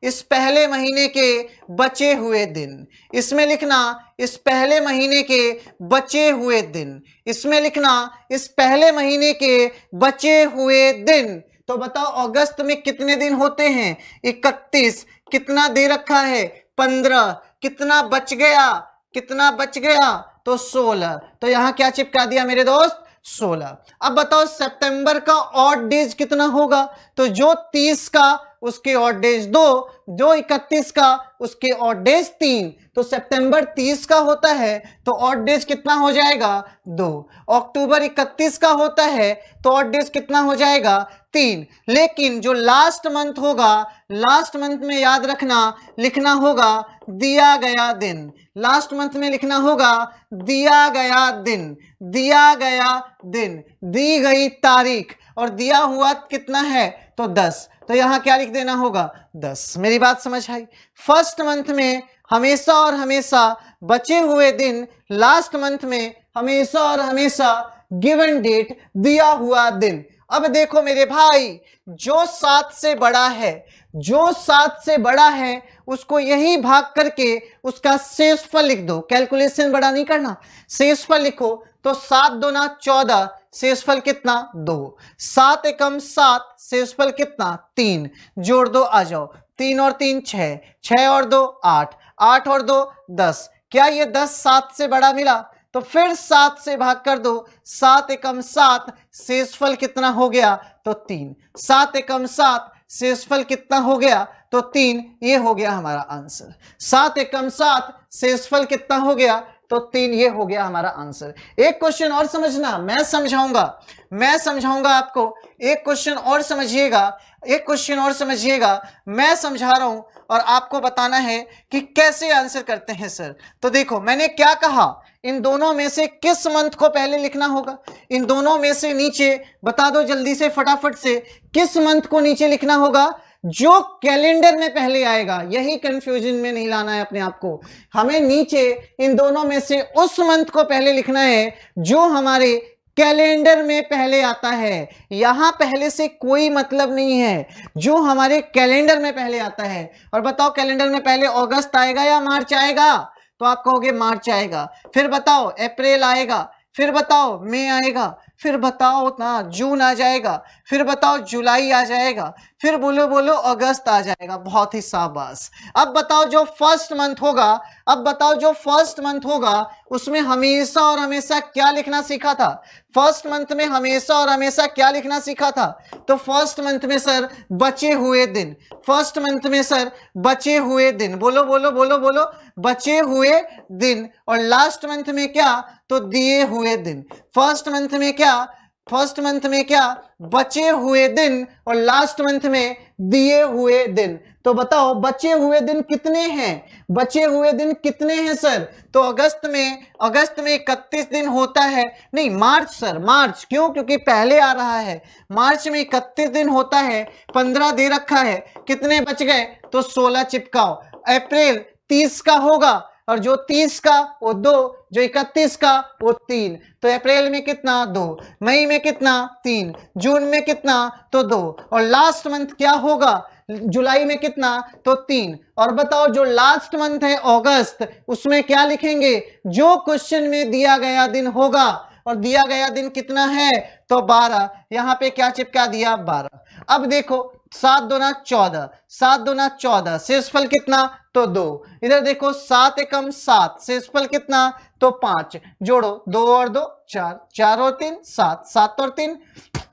इस पहले महीने के बचे हुए दिन, इसमें लिखना इस पहले महीने के बचे हुए दिन, इसमें लिखना इस पहले महीने के बचे हुए दिन। तो बताओ अगस्त में कितने दिन होते हैं? 31। कितना दे रखा है? 15। कितना बच गया? कितना बच गया? तो 16। तो यहां क्या चिपका दिया मेरे दोस्त? 16। अब बताओ सितंबर का ऑड डेज कितना होगा? तो जो 30 का उसके ऑड डेज 2, जो 31 का उसके ऑड डेज 3। तो सितंबर 30 का होता है तो ऑड डेज कितना हो जाएगा? 2। अक्टूबर 31 का होता है तो ऑड डेज कितना हो जाएगा? 3। लेकिन जो लास्ट मंथ होगा, लास्ट मंथ में याद रखना लिखना होगा दिया गया दिन। लास्ट मंथ में लिखना होगा दिया गया दिन, दिया गया दिन, दी गई तारीख, और दिया हुआ कितना है? तो 10। तो यहां क्या लिख देना होगा? 10। मेरी बात समझ आई? फर्स्ट मंथ में हमेशा और हमेशा बचे हुए दिन, लास्ट मंथ में हमेशा और हमेशा गिवन डेट, दिया हुआ दिन। अब देखो मेरे भाई, जो 7 से बड़ा है, जो 7 से बड़ा है उसको यही भाग करके उसका शेषफल लिख दो। कैलकुलेशन बड़ा नहीं करना, शेषफल लिखो। तो 7 दूना 14, शेषफल कितना? 2। 7 एकम 7, शेषफल कितना? 3। जोड़ दो, आ जाओ। 3 और 3 6, 6 और 2 8, 8 और 2 10। क्या ये 10 7 से बड़ा मिला? तो फिर 7 से भाग कर दो। 7 एकम 7, शेषफल कितना हो गया? तो 3। 7 एकम 7, शेषफल कितना हो गया? तो 3। ये हो गया हमारा आंसर। 7 एकम 7, शेषफल कितना हो गया? तो 3। ये हो गया हमारा आंसर। एक क्वेश्चन और समझना, मैं समझाऊंगा आपको। एक क्वेश्चन और समझिएगा, एक क्वेश्चन और समझिएगा, मैं समझा रहा हूं और आपको बताना है कि कैसे आंसर करते हैं सर। तो देखो मैंने क्या कहा, इन दोनों में से किस मंथ को पहले लिखना होगा? इन दोनों में से नीचे बता दो जल्दी से, फटाफट से, किस मंथ को नीचे लिखना होगा? जो कैलेंडर में पहले आएगा। यही कंफ्यूजन में नहीं लाना है अपने आप को। हमें नीचे इन दोनों में से उस मंथ को पहले लिखना है जो हमारे कैलेंडर में पहले आता है। यहां पहले से कोई मतलब नहीं है, जो हमारे कैलेंडर में पहले आता है। और बताओ कैलेंडर में पहले अगस्त आएगा या मार्च आएगा? तो आप कहोगे मार्च आएगा। फिर बताओ अप्रैल आएगा, फिर बताओ मई आएगा, फिर बताओ ना जून आ जाएगा, फिर बताओ जुलाई आ जाएगा, फिर बोलो बोलो अगस्त आ जाएगा। बहुत ही शाबाश। अब बताओ जो फर्स्ट मंथ होगा, अब बताओ जो फर्स्ट मंथ होगा उसमें हमेशा और हमेशा क्या लिखना सीखा था? फर्स्ट मंथ में हमेशा और हमेशा क्या लिखना सीखा था? तो फर्स्ट मंथ में सर बचे हुए दिन, फर्स्ट मंथ में सर बचे हुए दिन, बोलो बोलो बोलो बोलो, बचे हुए दिन। और लास्ट मंथ में क्या? तो दिए हुए दिन। फर्स्ट मंथ में क्या? फर्स्ट मंथ में क्या? बचे हुए दिन, और लास्ट मंथ में दिए हुए दिन। तो बताओ बचे हुए दिन कितने हैं? बचे हुए दिन कितने हैं सर? तो अगस्त में 31 दिन होता है, नहीं मार्च सर, मार्च। क्यों? क्योंकि पहले आ रहा है। मार्च में 31 दिन होता है, 15 दे रखा है, कितने बच गए? तो 16 चिपकाओ। अप्रैल 30 का होगा, और जो 30 का वो 2, जो 31 का वो 3। तो अप्रैल में कितना? 2। मई में कितना? 3। जून में कितना? तो 2। और लास्ट मंथ क्या होगा? जुलाई में कितना? तो 3। और बताओ जो लास्ट मंथ है अगस्त, उसमें क्या लिखेंगे? जो क्वेश्चन में दिया गया दिन होगा, और दिया गया दिन कितना है? तो 12। यहां पे क्या चिपका दिया? 12। अब देखो 7 दूना 14, 7 दूना 14, शेषफल कितना? तो 2। इधर देखो 7 एकम 7, शेषफल कितना? तो 5। जोड़ो 2 और 2 4, 4 और 3 7, 7 और 3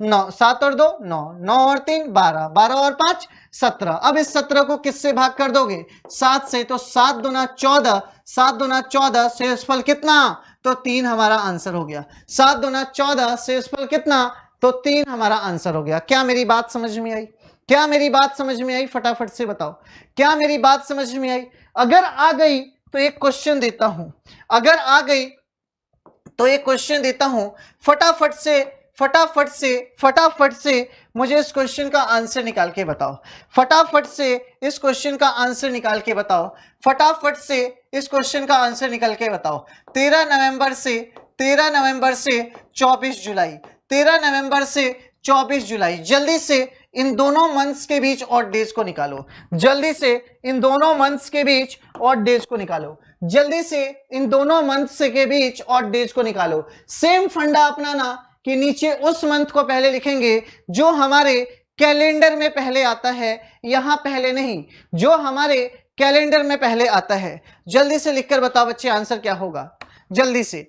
9, 7 और 2 9, 9 और 3 12, 12 और 5 17। अब इस 17 को किससे भाग कर दोगे? 7 से। तो 7 दूना 14, 7 दूना 14, शेषफल कितना? तो 3 हमारा आंसर हो गया। 7 दूना 14, शेषफल कितना? तो 3 हमारा आंसर हो गया। क्या मेरी बात समझ में आई? क्या मेरी बात समझ में आई? फटाफट से बताओ, क्या मेरी बात समझ में आई? अगर आ गई तो एक क्वेश्चन देता हूं, अगर आ गई तो एक क्वेश्चन देता हूं, फटाफट से फटाफट से फटाफट से मुझे इस क्वेश्चन का आंसर निकाल के बताओ। फटाफट से इस क्वेश्चन का आंसर निकाल के बताओ। फटाफट से इस क्वेश्चन का आंसर निकाल के बताओ। 13 नवंबर से 24 जुलाई, 13 नवंबर से 24 जुलाई। जल्दी से इन दोनों मंथ्स के बीच और डेज को निकालो। जल्दी से इन दोनों मंथ्स के बीच और डेज को निकालो। जल्दी से इन दोनों मंथ्स के बीच और डेज को निकालो। सेम फंडा अपनाना कि नीचे उस मंथ को पहले लिखेंगे जो हमारे कैलेंडर में पहले आता है, यहां पहले नहीं, जो हमारे कैलेंडर में पहले आता है। जल्दी से लिखकर बताओ बच्चे आंसर क्या होगा? जल्दी से।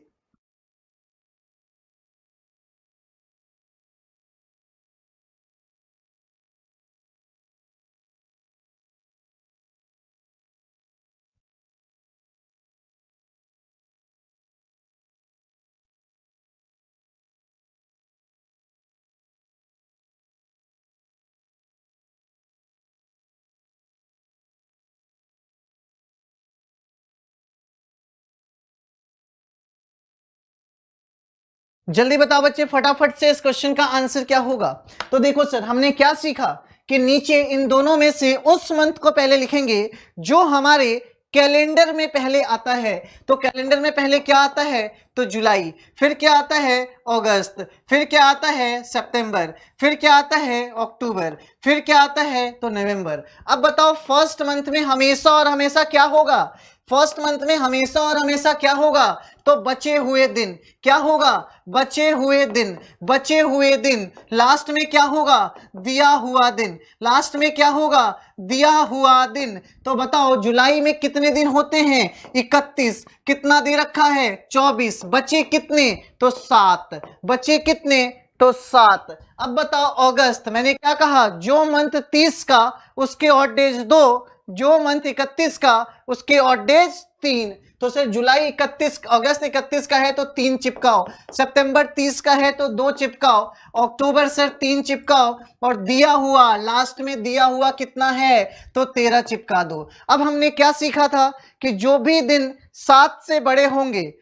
जल्दी बताओ बच्चे फटाफट से इस क्वेश्चन का आंसर क्या होगा? तो देखो सर हमने क्या सीखा कि नीचे इन दोनों में से उस मंथ को पहले लिखेंगे जो हमारे कैलेंडर में पहले आता है। तो कैलेंडर में पहले क्या आता है? तो जुलाई, फिर क्या आता है? अगस्त, फिर क्या आता है? सितंबर, फिर क्या आता है? अक्टूबर, फिर क्या आता है? तो नवंबर। अब बताओ फर्स्ट मंथ में हमेशा और हमेशा क्या होगा? फर्स्ट मंथ में हमेशा और हमेशा क्या होगा? तो बचे हुए दिन। क्या होगा? बचे हुए दिन, बचे हुए दिन। लास्ट में क्या होगा? दिया हुआ दिन। लास्ट में क्या होगा? दिया हुआ दिन। तो बताओ जुलाई में कितने दिन होते हैं? 31। कितना दे रखा है? 24। बचे कितने? तो 7। बचे कितने? तो 7। अब बताओ अगस्त, मैंने क्या कहा? जो मंथ 30 का उसके ऑड डेज 2, जो मंथ 31 का उसके ऑड डेज 3। तो सर जुलाई 31, अगस्त 31 का है तो 3 चिपकाओ, सितंबर 30 का है तो 2 चिपकाओ, अक्टूबर सर 3 चिपकाओ, और दिया हुआ लास्ट में दिया हुआ कितना है? तो 13 चिपका दो। अब हमने क्या सीखा था कि जो भी दिन 7 से बड़े होंगे,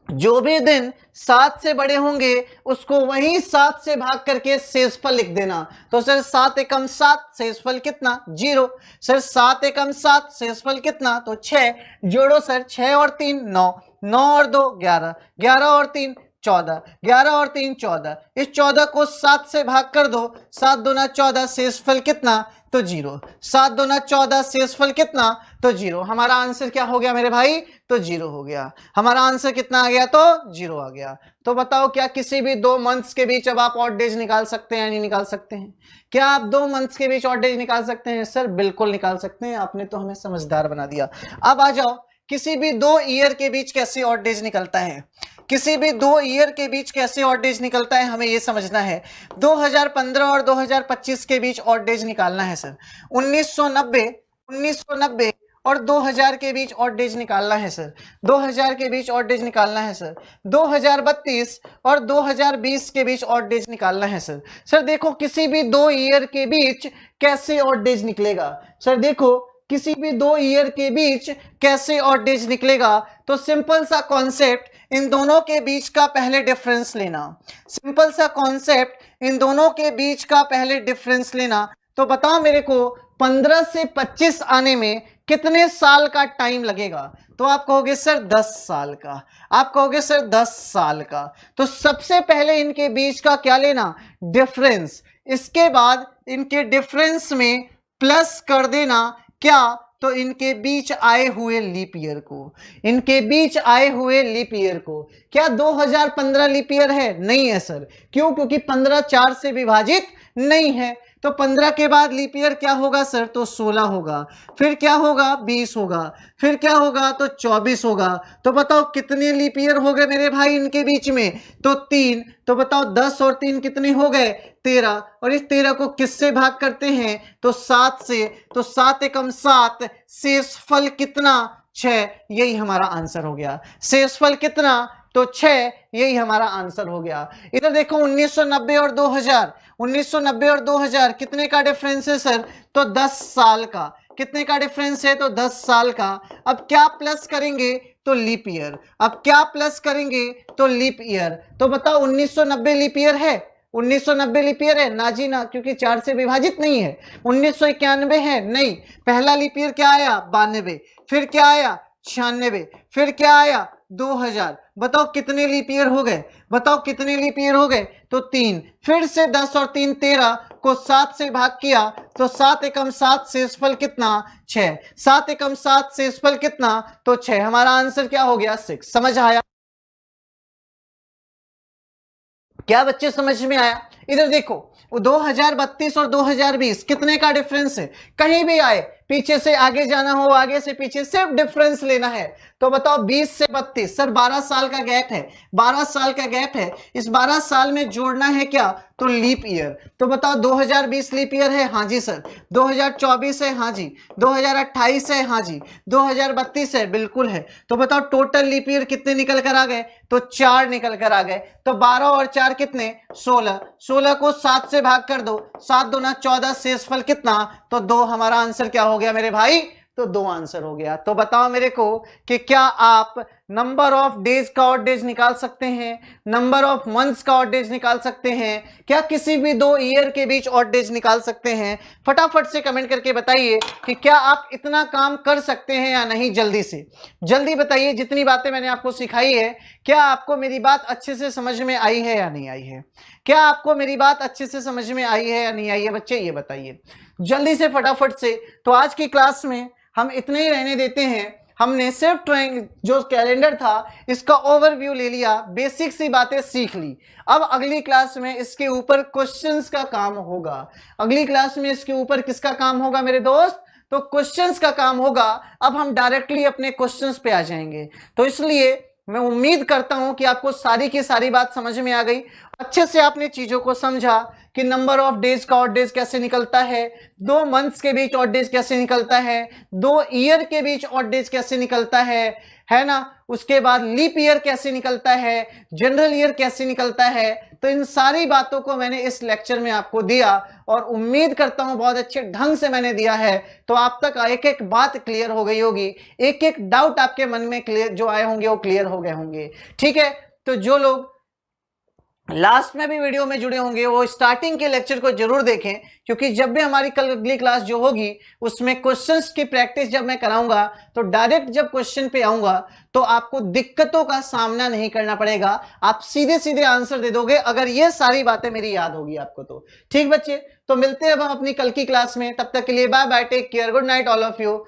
जो भी दिन 7 से बड़े होंगे उसको वहीं 7 से भाग करके शेषफल लिख देना। तो सर 7 एकम 7, शेषफल कितना? 0। सर 7 एकम 7, शेषफल कितना? तो 6। जोड़ो सर 6 और 3 9, 9 और 2 11, 11 और 3 14, 11 और 3 14। इस 14 को 7 से भाग कर दो, 7 दूना 14, शेषफल कितना? तो 0। 7 दूना 14, शेषफल कितना? तो 0। हमारा आंसर क्या हो गया मेरे भाई? तो 0 हो गया। हमारा आंसर कितना आ गया? तो 0 आ गया। तो तो बताओ क्या किसी भी 2 मंथ्स के बीच अब आप ऑड डेज निकाल सकते हैं या नहीं निकाल सकते हैं? क्या आप 2 मंथ्स के बीच ऑड डेज निकाल सकते हैं? सर बिल्कुल निकाल सकते हैं, आपने तो हमें समझदार बना दिया। अब आ जाओ, किसी भी 2 ईयर के बीच कैसे ऑड डेज निकलता है? किसी भी 2 ईयर के बीच कैसे ऑड डेज निकलता है हमें यह समझना है। 2015 और 2025 के बीच ऑड डेज निकालना है सर। 1990 और 2000 के बीच ऑड डेज निकालना है सर। 2000 के बीच ऑड डेज निकालना है सर। 2032 और 2020 के बीच ऑड डेज निकालना है सर। सर देखो किसी भी 2 ईयर के बीच कैसे ऑड डेज निकलेगा? सर देखो किसी भी 2 ईयर के बीच कैसे ऑड डेज निकलेगा? तो सिंपल सा कॉन्सेप्ट, इन दोनों के बीच का पहले डिफरेंस लेना। सिंपल सा कॉन्सेप्ट, इन दोनों के बीच का पहले डिफरेंस लेना। तो बताओ मेरे को 15 से 25 आने में कितने साल का टाइम लगेगा? तो आप कहोगे सर 10 साल का। आप कहोगे सर 10 साल का। तो सबसे पहले इनके बीच का क्या लेना? डिफरेंस। इसके बाद इनके डिफरेंस में प्लस कर देना क्या? तो इनके बीच आए हुए लीप ईयर को। इनके बीच आए हुए लीप ईयर को। क्या 2015 लीप ईयर है? नहीं है सर। क्यों? क्योंकि 15 4 से विभाजित नहीं है। तो 15 के बाद लीप ईयर क्या होगा सर? तो 16 होगा। फिर क्या होगा? 20 होगा। फिर क्या होगा? तो 24 होगा। तो बताओ कितने लीप ईयर हो गए मेरे भाई इनके बीच में? तो 3। तो बताओ 10 और 3 कितने हो गए? 13। और इस 13 को किससे भाग करते हैं? तो 7 से। तो 7 एकम 7, शेषफल कितना? 6। यही हमारा आंसर हो गया। शेषफल कितना? तो 6। यही हमारा आंसर हो गया। इधर देखो 1990 और 2000, 1990 और 2000 कितने का डिफरेंस है सर? तो 10 साल का। कितने का डिफरेंस है? तो 10 साल का। अब क्या प्लस करेंगे? तो लीप ईयर। अब क्या प्लस करेंगे? तो लीप ईयर। तो बताओ 1990 लीप ईयर है? 1990 लीप ईयर है? ना जी ना, क्योंकि 4 से विभाजित नहीं है। 1991 है? नहीं। पहला लीप ईयर क्या आया? 92। फिर क्या आया? 96। फिर क्या आया? 2000। बताओ कितने लीप ईयर हो गए? बताओ कितने लीप ईयर हो गए? तो 3। फिर से 10 और 3 13 को 7 से भाग किया तो 7 एकम 7, शेषफल कितना? 6। 7 एकम 7, शेषफल कितना? तो 6। हमारा आंसर क्या हो गया? 6। समझ आया? क्या बच्चे समझ में आया? इधर देखो 2032 और 2020 कितने का डिफरेंस है? कहीं भी आए, पीछे से आगे जाना हो, आगे से पीछे, सिर्फ डिफरेंस लेना है। तो बताओ 20 से 32, सर 12 साल का गैप है। 12 साल का गैप है। इस 12 साल में जोड़ना है क्या? तो लीप ईयर। तो बताओ 2020 लीप ईयर है? हाँ जी सर। 2024 है? हाँ जी। 2028 है? हाँ जी। 2032 है? बिल्कुल है। तो बताओ टोटल लीप ईयर कितने निकल कर आ गए? तो 4 निकल कर आ गए। तो 12 और 4 कितने? 16। 16 को 7 से भाग कर दो, 7 दूना 14, शेषफल कितना? तो 2। हमारा आंसर क्या हो गया मेरे भाई? तो 2 आंसर हो गया। तो बताओ मेरे को कि क्या आप नंबर ऑफ डेज का ऑड डेज निकाल सकते हैं? नंबर ऑफ मंथ्स का ऑड डेज निकाल सकते हैं? क्या किसी भी 2 ईयर के बीच ऑड डेज निकाल सकते हैं? फटाफट से कमेंट करके बताइए कि क्या आप इतना काम कर सकते हैं या नहीं। जल्दी से जल्दी बताइए। जितनी बातें मैंने आपको सिखाई है, क्या आपको मेरी बात अच्छे से समझ में आई है या नहीं आई है? क्या आपको मेरी बात अच्छे से समझ में आई है या नहीं आई है बच्चे? ये बताइए जल्दी से, फटाफट से। तो आज की क्लास में हम इतने ही रहने देते हैं। हमने सिर्फ जो कैलेंडर था इसका ओवरव्यू ले लिया, बेसिक सी बातें सीख ली। अब अगली क्लास में इसके ऊपर क्वेश्चंस का काम होगा। अगली क्लास में इसके ऊपर किसका काम होगा मेरे दोस्त? तो क्वेश्चंस का काम होगा। अब हम डायरेक्टली अपने क्वेश्चंस पे आ जाएंगे। तो इसलिए मैं उम्मीद करता हूं कि आपको सारी की सारी बात समझ में आ गई। अच्छे से आपने चीजों को समझा कि नंबर ऑफ डेज का ऑड डेज कैसे निकलता है, 2 मंथ्स के बीच ऑड डेज कैसे निकलता है, 2 ईयर के बीच ऑड डेज कैसे निकलता है ना। उसके बाद लीप ईयर कैसे निकलता है, जनरल ईयर कैसे निकलता है। तो इन सारी बातों को मैंने इस लेक्चर में आपको दिया और उम्मीद करता हूं बहुत अच्छे ढंग से मैंने दिया है। तो आप तक एक एक बात क्लियर हो गई होगी, एक एक डाउट आपके मन में क्लियर जो आए होंगे वो क्लियर हो गए होंगे। ठीक है, तो जो लोग लास्ट में भी वीडियो में जुड़े होंगे वो स्टार्टिंग के लेक्चर को जरूर देखें, क्योंकि जब भी हमारी कल अगली क्लास जो होगी उसमें क्वेश्चंस की प्रैक्टिस जब मैं कराऊंगा तो डायरेक्ट जब क्वेश्चन पे आऊंगा तो आपको दिक्कतों का सामना नहीं करना पड़ेगा। आप सीधे सीधे आंसर दे दोगे अगर ये सारी बातें मेरी याद होगी आपको तो। ठीक बच्चे, तो मिलते हैं अब हम अपनी कल की क्लास में। तब तक के लिए bye bye, take care, good night all of you.